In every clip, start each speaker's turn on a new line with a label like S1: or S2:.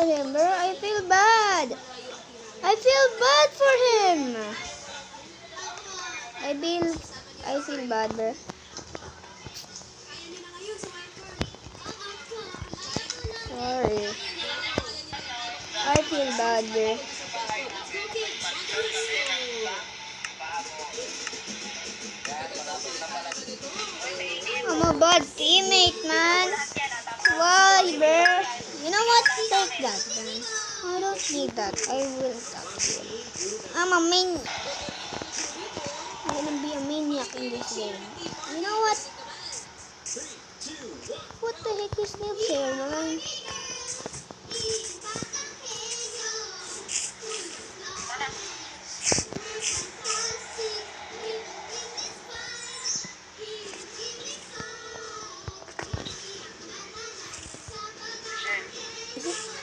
S1: for him, bro. I feel bad. I feel bad for him. I feel bad, bro. Sorry. I feel bad, bro. I'm a bad teammate, man. Why, bro? You know what? Take that, man. I don't need that. I will talk to you. I'm a maniac. I'm gonna be a maniac in this game. You know what? What the heck is Nibs here, man?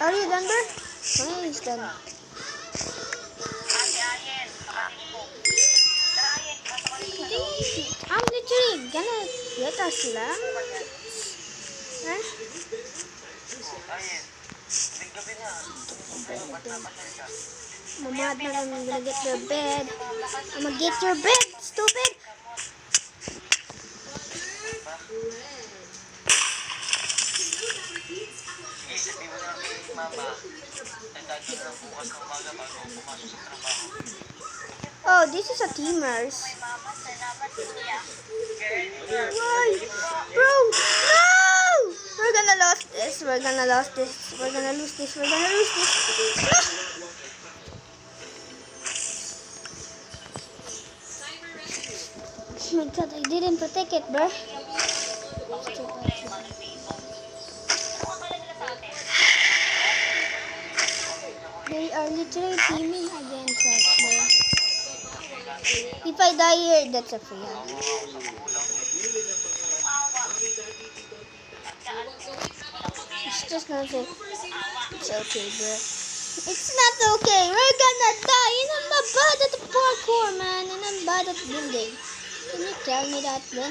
S1: Are you done, bro? Mine is done. I'm literally gonna get us lang. Huh? Mamad na lang, I'm gonna get your bed. I'm gonna get your bed, stupid! Oh, this is a teamers. Why? Bro, no! We're gonna lose this. We're gonna lose this. We're gonna lose this. We're gonna lose this. Oh my god, I didn't protect it, bro. They are literally teaming against us, bro. If I die here, that's a free hug. It's just not okay. It's okay, bro. It's not okay. We're gonna die. And I'm not bad at the parkour, man. And I'm bad at building. Can you tell me that, bro?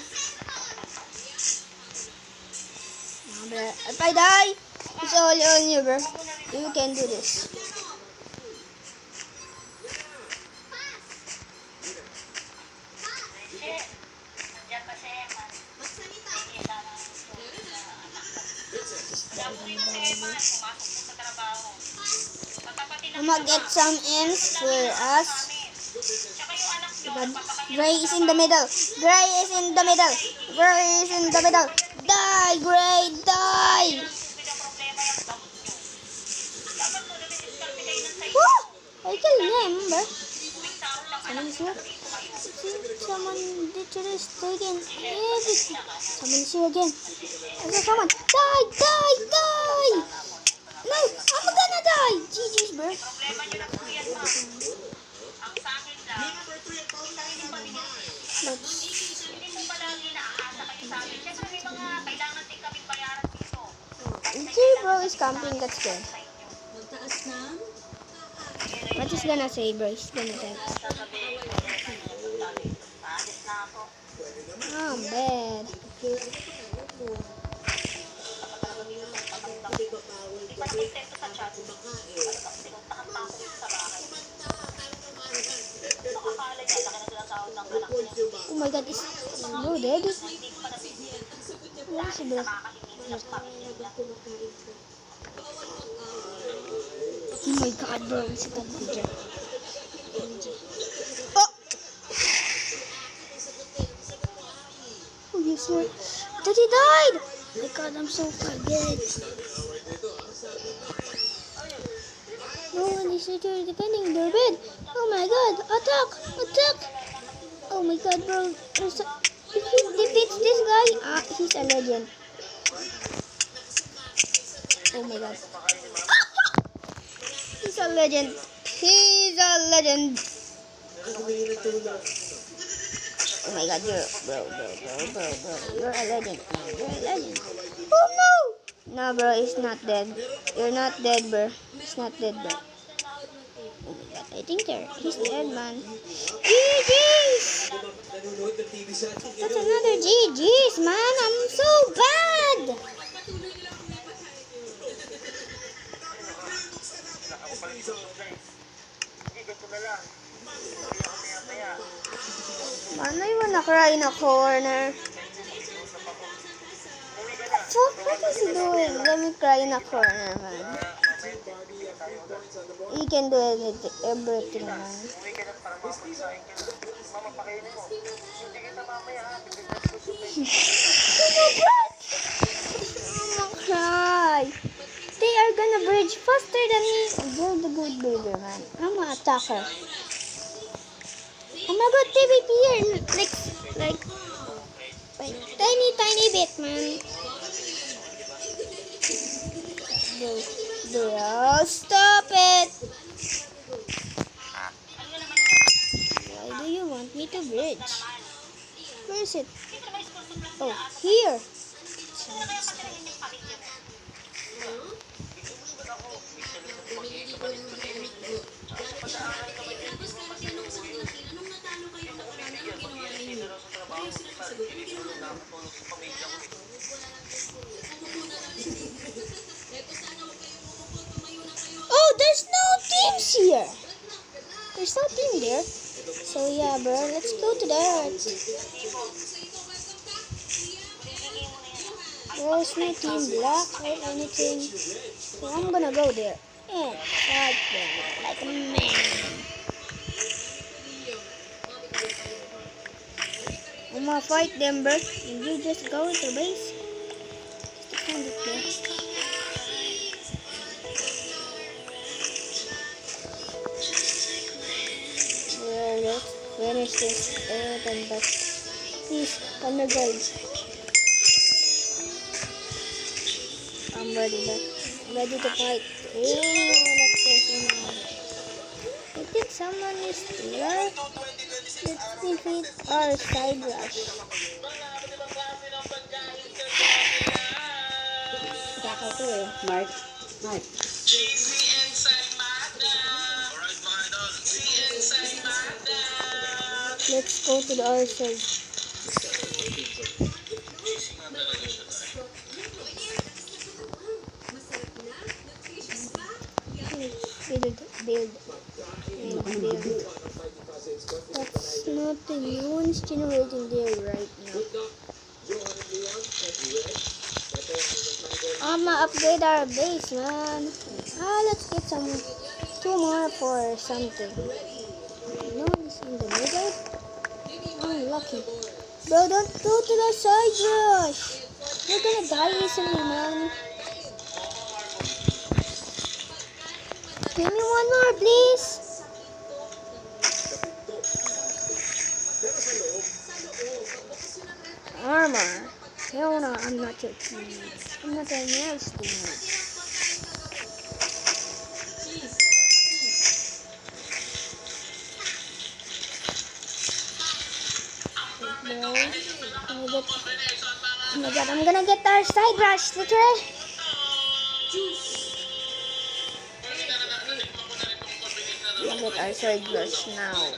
S1: No, bro. If I die, it's all on you, bro. You can do this. I'm gonna get some ends for us. Gray is in the middle. Gray is in the middle. Gray is in the middle. Die, Gray, die! Woo! I killed him, bro. Someone is here. Someone literally is taking everything. Someone is here again. I saw someone. Die, die, die! No, I'm gonna die! GG's, bro. Bro is camping, that's good. What is gonna say, bro? He's gonna say. Oh, I'm bad. Oh my god, is bro dead? Where is he, bro? Oh my god, bro, it's a bad video. Oh! Oh, yes, sir. Daddy died! Oh my god, I'm so dead. No one is literally defending their bed. Oh my god, attack! Attack! Oh my god, bro. If he defeats this guy, he's a legend. Oh my god. He's a legend. He's a legend. Oh my god, bro. You're a legend. You're a legend. Oh no! No, bro, he's not dead. You're not dead, bro. He's not dead, bro. Oh my god, I think he's dead, man. GG's! That's another GG's, man. I'm so bad. Man, I wanna cry in a corner. Fuck, what is he doing? Let me cry in a corner, man. He can do anything, everything, man. I'm gonna cry. They are gonna bridge faster than me. You're the good builder, man. I'm an attacker. I'm a good TVP here. Like tiny bit, man. Bro, stop it. Why do you want me to bridge? Where is it? Oh, here. Oh, there's no teams here. There's no team there. So yeah, bro, let's go to that. There's no team black or anything. So I'm gonna go there and fight them like a man. I'm gonna fight them, bro. And you just go into base. Just defend it there. Well, let's finish this and back. Please, come here, guys. I'm ready, but ready to fight. I think someone is there. Let's defeat our side rush.
S2: Mark.
S1: Let's go to the other side. Build. That's nothing. No one's generating there right now. I'ma upgrade our base, man. Let's get two more for something. No one's in the middle. Oh, lucky. Bro, don't go to the side rush. You're gonna die easily, man. Give me one more, please. Armor. Hell no, I'm not your teammate. I'm not an else teammate. Oh my god, I'm gonna get our side rush, literally. We'll get our side rush now.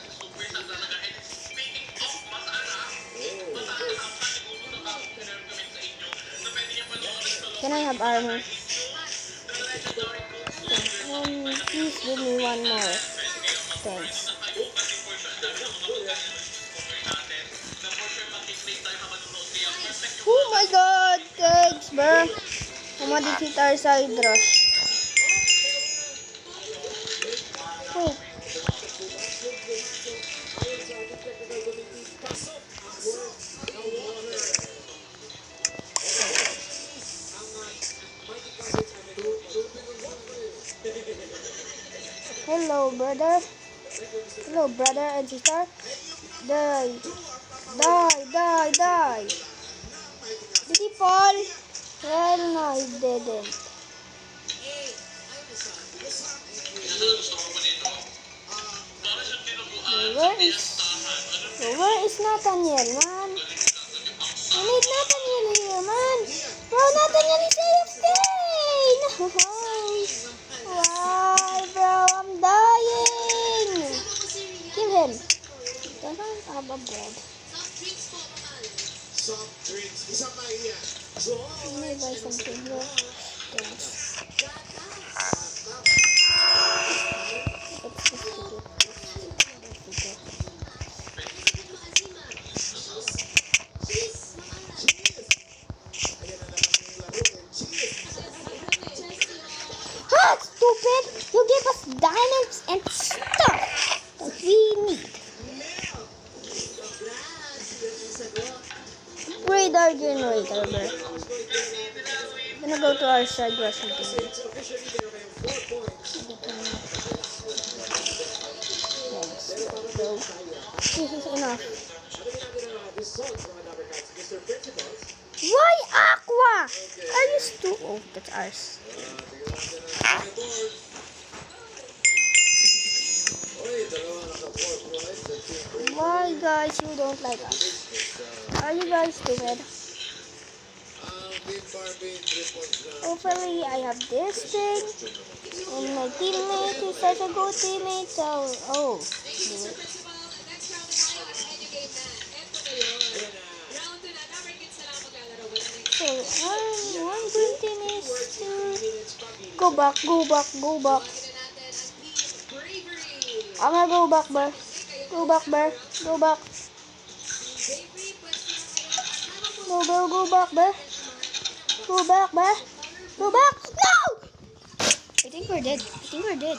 S1: Can I have armor? Please give me one more. Thanks. Oh my god, thanks, bro. I'm gonna defeat our side rush. Wait. Hello, brother. Hello, brother and sister. Die. Did he fall? Hell no, he didn't. Where is Nathaniel, man? I need Nathaniel here, man. Bro, Nathaniel is AFK. No. Why, bro? I'm dying. Kill him. He doesn't have a bread. Let me buy something here. Thanks. Ah, stupid! You give us diamonds and stuff that we need. Upgrade our generator, bro. I'm gonna go to our side rush again. Bro. This is enough. Why Aqua? Are you stupid? Oh, that's ours. Why guys you don't like us? Are you guys stupid? Hopefully I have this thing. And my teammate is such a good teammate, so So one good thing is to go back. I'm gonna go back, bro. Go back. Go, bro. Go back, bro. Go back. No! I think we're dead. Super dead.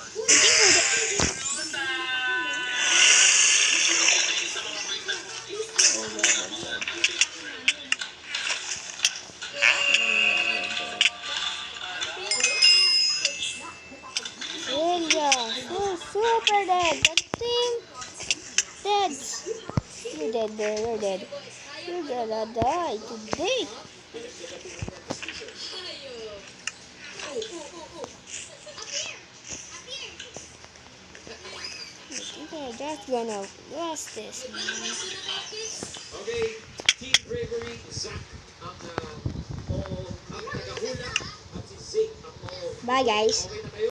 S1: That thing dead. You're dead, bro. You're dead. You're gonna die today. I think I just gonna lost this, man.
S3: Okay, Team Gregory, Zach, ang nakahula at si Zeke ang
S1: Bye, guys.